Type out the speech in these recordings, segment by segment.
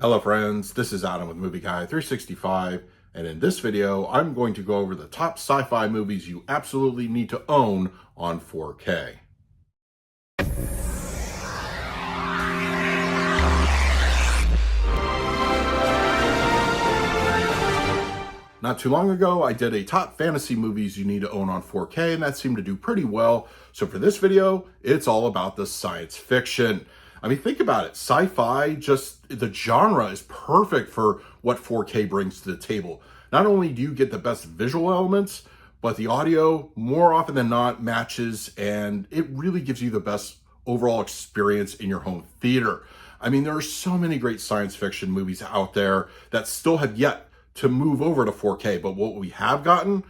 Hello friends, this is Adam with Movie Guy 365, and in this video I'm going to go over the top sci-fi movies you absolutely need to own on 4K. Not too long ago, I did a top fantasy movies you need to own on 4K, and that seemed to do pretty well. So for this video, it's all about the science fiction. I mean, think about it. Sci-fi, just the genre is perfect for what 4K brings to the table. Not only do you get the best visual elements, but the audio, more often than not, matches, and it really gives you the best overall experience in your home theater. I mean, there are so many great science fiction movies out there that still have yet to move over to 4K, but what we have gotten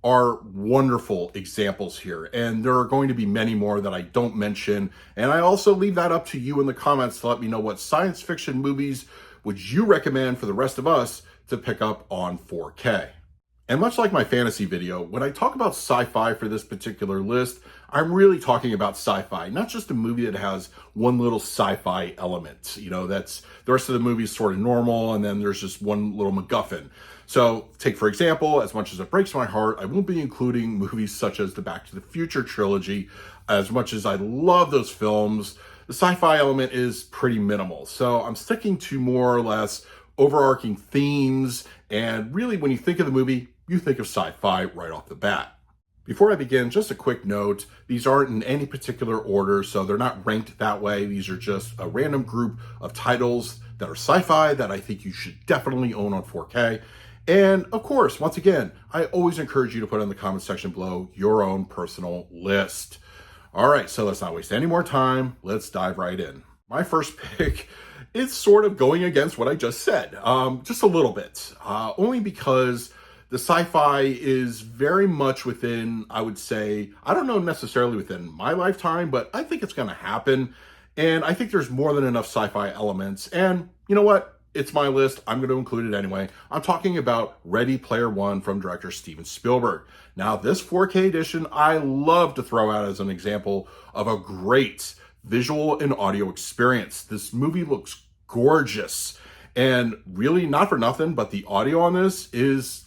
are wonderful examples here, and there are going to be many more that I don't mention, and I also leave that up to you in the comments to let me know what science fiction movies would you recommend for the rest of us to pick up on 4K. And much like my fantasy video, when I talk about sci-fi for this particular list, I'm really talking about sci-fi, not just a movie that has one little sci-fi element. You know, that's the rest of the movie is sort of normal, and then there's just one little MacGuffin. So take, for example, as much as it breaks my heart, I won't be including movies such as the Back to the Future trilogy. As much as I love those films, the sci-fi element is pretty minimal. So I'm sticking to more or less overarching themes, and really when you think of the movie, you think of sci-fi right off the bat. Before I begin, just a quick note, these aren't in any particular order, so they're not ranked that way. These are just a random group of titles that are sci-fi that I think you should definitely own on 4K. And of course, once again, I always encourage you to put in the comment section below your own personal list. All right, so let's not waste any more time. Let's dive right in. My first pick is sort of going against what I just said, just a little bit, only because the sci-fi is very much within, I would say, I don't know necessarily within my lifetime, but I think it's going to happen. And I think there's more than enough sci-fi elements. And you know what? It's my list. I'm going to include it anyway. I'm talking about Ready Player One from director Steven Spielberg. Now, this 4K edition, I love to throw out as an example of a great visual and audio experience. This movie looks gorgeous. And really, not for nothing, but the audio on this is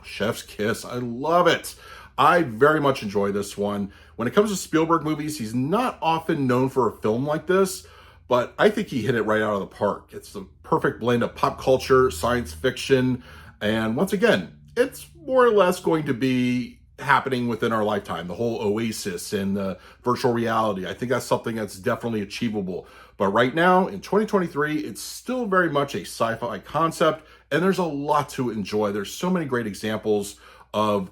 chef's kiss. I love it. I very much enjoy this one. When it comes to Spielberg movies, he's not often known for a film like this, but I think he hit it right out of the park. It's the perfect blend of pop culture, science fiction, and once again, it's more or less going to be happening within our lifetime. The whole Oasis and the virtual reality, I think that's something that's definitely achievable. But right now, in 2023, it's still very much a sci-fi concept, and there's a lot to enjoy. There's so many great examples of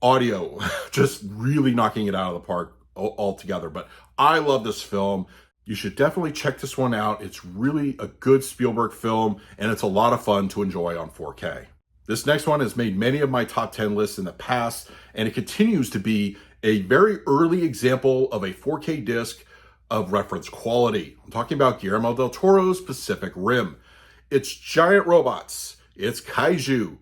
audio just really knocking it out of the park altogether. But I love this film. You should definitely check this one out. It's really a good Spielberg film, and it's a lot of fun to enjoy on 4K. This next one has made many of my top 10 lists in the past, and it continues to be a very early example of a 4K disc of reference quality. I'm talking about Guillermo del Toro's Pacific Rim. It's giant robots. It's kaiju.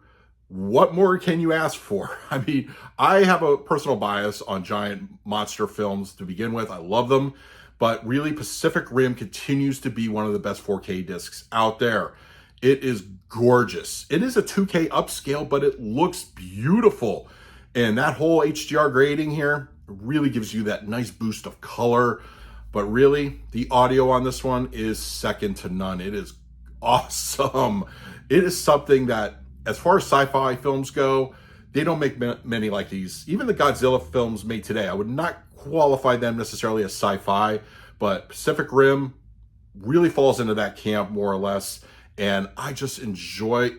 What more can you ask for? I mean, I have a personal bias on giant monster films to begin with. I love them, but really Pacific Rim continues to be one of the best 4K discs out there. It is gorgeous. It is a 2K upscale, but it looks beautiful. And that whole HDR grading here really gives you that nice boost of color. But really, the audio on this one is second to none. It is awesome. It is something that, as far as sci-fi films go, they don't make many like these. Even the Godzilla films made today, I would not qualify them necessarily as sci-fi, but Pacific Rim really falls into that camp more or less. And I just enjoy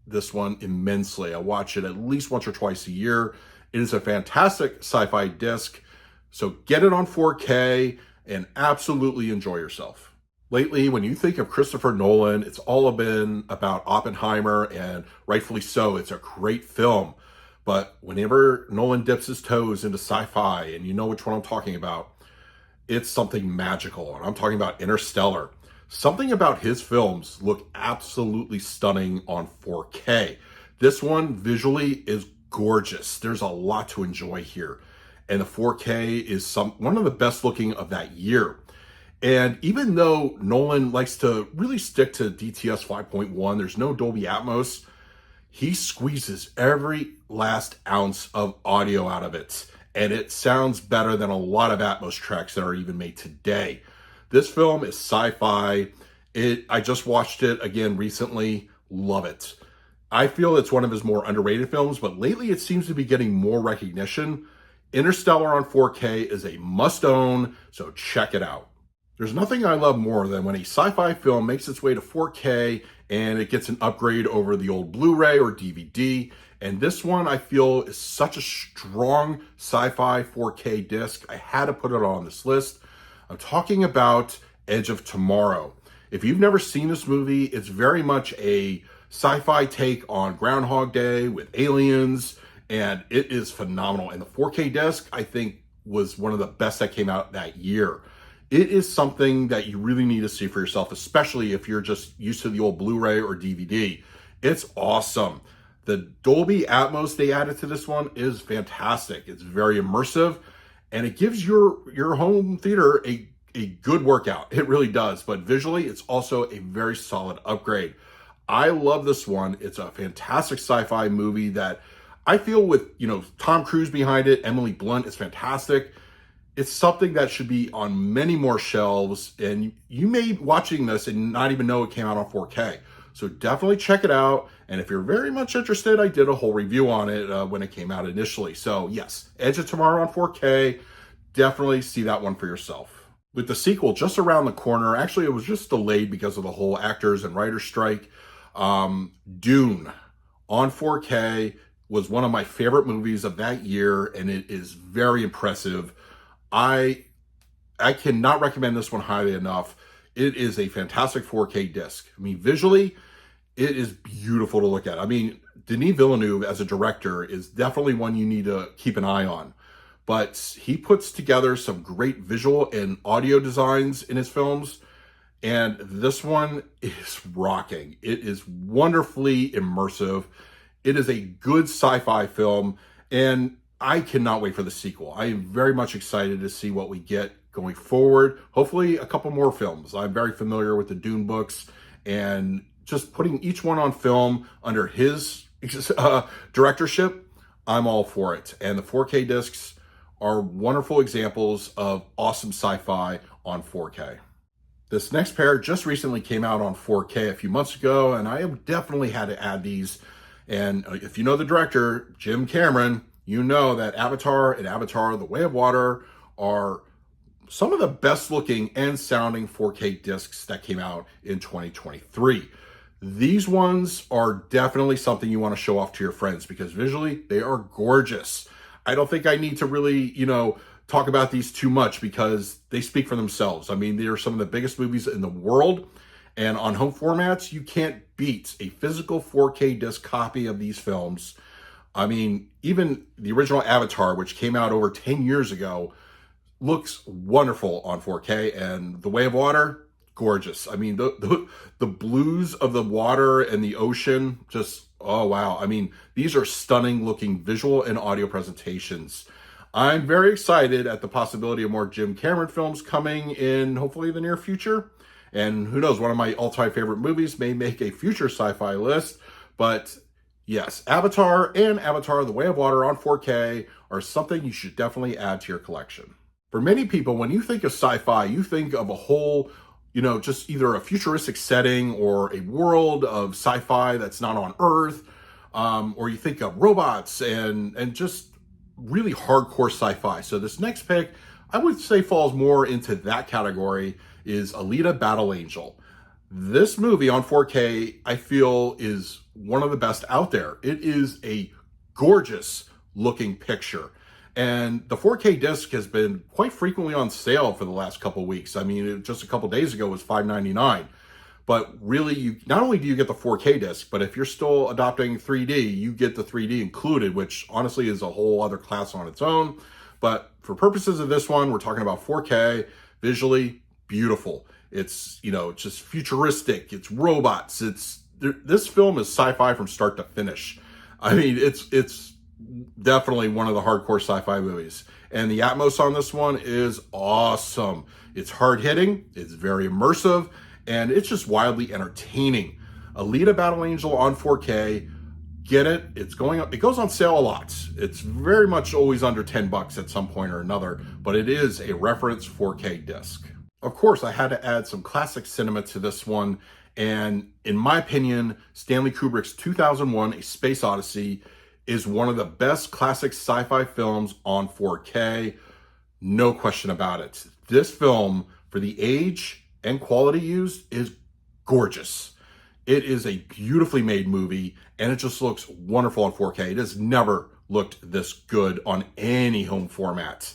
this one immensely. I watch it at least once or twice a year. It is a fantastic sci-fi disc. So get it on 4K and absolutely enjoy yourself. Lately, when you think of Christopher Nolan, it's all been about Oppenheimer, and rightfully so. It's a great film. But whenever Nolan dips his toes into sci-fi, and you know which one I'm talking about, it's something magical. And I'm talking about Interstellar. Something about his films look absolutely stunning on 4K. This one visually is gorgeous. There's a lot to enjoy here. And the 4K is one of the best looking of that year. And even though Nolan likes to really stick to DTS 5.1, there's no Dolby Atmos, he squeezes every last ounce of audio out of it. And it sounds better than a lot of Atmos tracks that are even made today. This film is sci-fi. I just watched it again recently. Love it. I feel it's one of his more underrated films, but lately it seems to be getting more recognition. Interstellar on 4K is a must-own, so check it out. There's nothing I love more than when a sci-fi film makes its way to 4K and it gets an upgrade over the old Blu-ray or DVD. And this one I feel is such a strong sci-fi 4K disc. I had to put it on this list. I'm talking about Edge of Tomorrow. If you've never seen this movie, it's very much a sci-fi take on Groundhog Day with aliens, and it is phenomenal. And the 4K disc, I think, was one of the best that came out that year. It is something that you really need to see for yourself, especially if you're just used to the old Blu-ray or DVD. It's awesome. The Dolby Atmos they added to this one is fantastic. It's very immersive, and it gives your home theater a good workout. It really does. But visually, it's also a very solid upgrade. I love this one. It's a fantastic sci-fi movie that I feel with, Tom Cruise behind it, Emily Blunt is fantastic. It's something that should be on many more shelves, and you may be watching this and not even know it came out on 4K. So definitely check it out. And if you're very much interested, I did a whole review on it when it came out initially. So yes, Edge of Tomorrow on 4K. Definitely see that one for yourself. With the sequel just around the corner, actually it was just delayed because of the whole actors and writers strike. Dune on 4K was one of my favorite movies of that year, and it is very impressive. I cannot recommend this one highly enough. It is a fantastic 4K disc. I mean, visually, it is beautiful to look at. I mean, Denis Villeneuve as a director is definitely one you need to keep an eye on. But he puts together some great visual and audio designs in his films. And this one is rocking. It is wonderfully immersive. It is a good sci-fi film. And I cannot wait for the sequel. I am very much excited to see what we get going forward. Hopefully a couple more films. I'm very familiar with the Dune books, and just putting each one on film under his directorship, I'm all for it. And the 4K discs are wonderful examples of awesome sci-fi on 4K. This next pair just recently came out on 4K a few months ago, and I have definitely had to add these. And if you know the director, Jim Cameron, you know that Avatar and Avatar: The Way of Water are some of the best looking and sounding 4K discs that came out in 2023. These ones are definitely something you want to show off to your friends because visually they are gorgeous. I don't think I need to really, talk about these too much because they speak for themselves. I mean, they are some of the biggest movies in the world, and on home formats, you can't beat a physical 4K disc copy of these films. I mean, even the original Avatar, which came out over 10 years ago, looks wonderful on 4K, and The Way of Water, gorgeous. I mean, the blues of the water and the ocean, just, oh wow. I mean, these are stunning looking visual and audio presentations. I'm very excited at the possibility of more Jim Cameron films coming in, hopefully the near future. And who knows, one of my all-time favorite movies may make a future sci-fi list. But yes, Avatar and Avatar: The Way of Water on 4K are something you should definitely add to your collection. For many people, when you think of sci-fi, you think of a whole, just either a futuristic setting or a world of sci-fi that's not on Earth, or you think of robots and just really hardcore sci-fi. So this next pick, I would say falls more into that category, is Elita Battle Angel. This movie on 4K, I feel, is one of the best out there. It is a gorgeous looking picture. And the 4K disc has been quite frequently on sale for the last couple of weeks. I mean, just a couple of days ago it was $5.99. But really, not only do you get the 4K disc, but if you're still adopting 3D, you get the 3D included, which honestly is a whole other class on its own. But for purposes of this one, we're talking about 4K, visually beautiful. It's, it's just futuristic. It's robots. This film is sci-fi from start to finish. I mean, it's definitely one of the hardcore sci-fi movies. And the Atmos on this one is awesome. It's hard-hitting, it's very immersive, and it's just wildly entertaining. Elita Battle Angel on 4K, get it. It's going up. It goes on sale a lot. It's very much always under 10 bucks at some point or another, but it is a reference 4K disc. Of course, I had to add some classic cinema to this one, and in my opinion, Stanley Kubrick's 2001 A Space Odyssey is one of the best classic sci-fi films on 4K. No question about it. This film, for the age and quality used, is gorgeous. It is a beautifully made movie, and it just looks wonderful on 4K. It has never looked this good on any home format.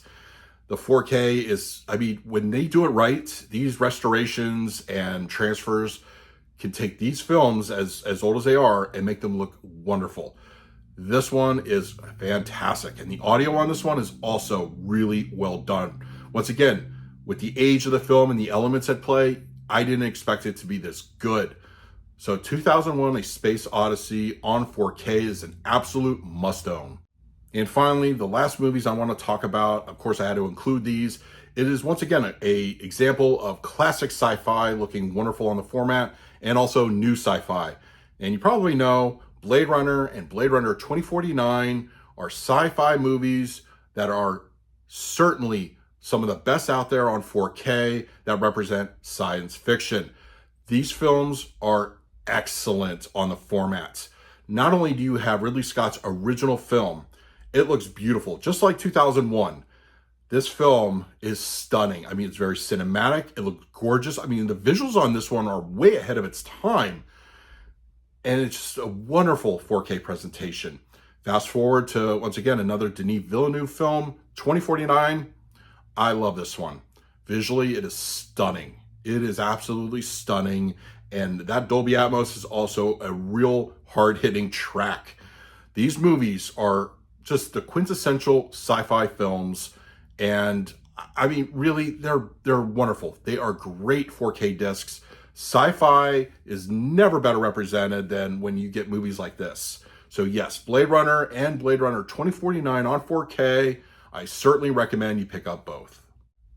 The 4K is, I mean, when they do it right, these restorations and transfers can take these films, as old as they are, and make them look wonderful. This one is fantastic, and the audio on this one is also really well done. Once again, with the age of the film and the elements at play, I didn't expect it to be this good. So 2001 A Space Odyssey on 4K is an absolute must-own. And finally, the last movies I want to talk about, of course I had to include these. It is once again a example of classic sci-fi looking wonderful on the format, and also new sci-fi. And you probably know Blade Runner and Blade Runner 2049 are sci-fi movies that are certainly some of the best out there on 4K that represent science fiction. These films are excellent on the format. Not only do you have Ridley Scott's original film, it looks beautiful, just like 2001. This film is stunning. I mean, it's very cinematic. It looks gorgeous. I mean, the visuals on this one are way ahead of its time. And it's just a wonderful 4K presentation. Fast forward to, once again, another Denis Villeneuve film, 2049. I love this one. Visually, it is stunning. It is absolutely stunning. And that Dolby Atmos is also a real hard-hitting track. These movies are just the quintessential sci-fi films. And I mean, really, they're wonderful. They are great 4K discs. Sci-fi is never better represented than when you get movies like this. So yes, Blade Runner and Blade Runner 2049 on 4K, I certainly recommend you pick up both.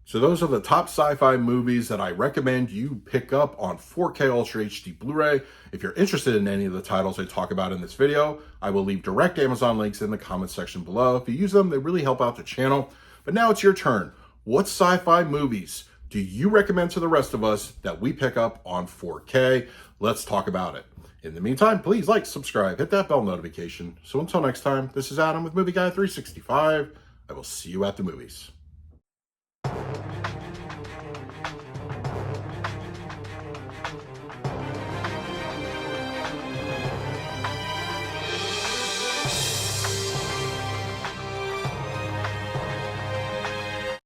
So those are the top sci-fi movies that I recommend you pick up on 4K Ultra HD Blu-ray. If you're interested in any of the titles I talk about in this video, I will leave direct Amazon links in the comment section below. If you use them, they really help out the channel. But now it's your turn. What sci-fi movies do you recommend to the rest of us that we pick up on 4K? Let's talk about it. In the meantime, please like, subscribe, hit that bell notification. So until next time, this is Adam with Movie Guy 365. I will see you at the movies.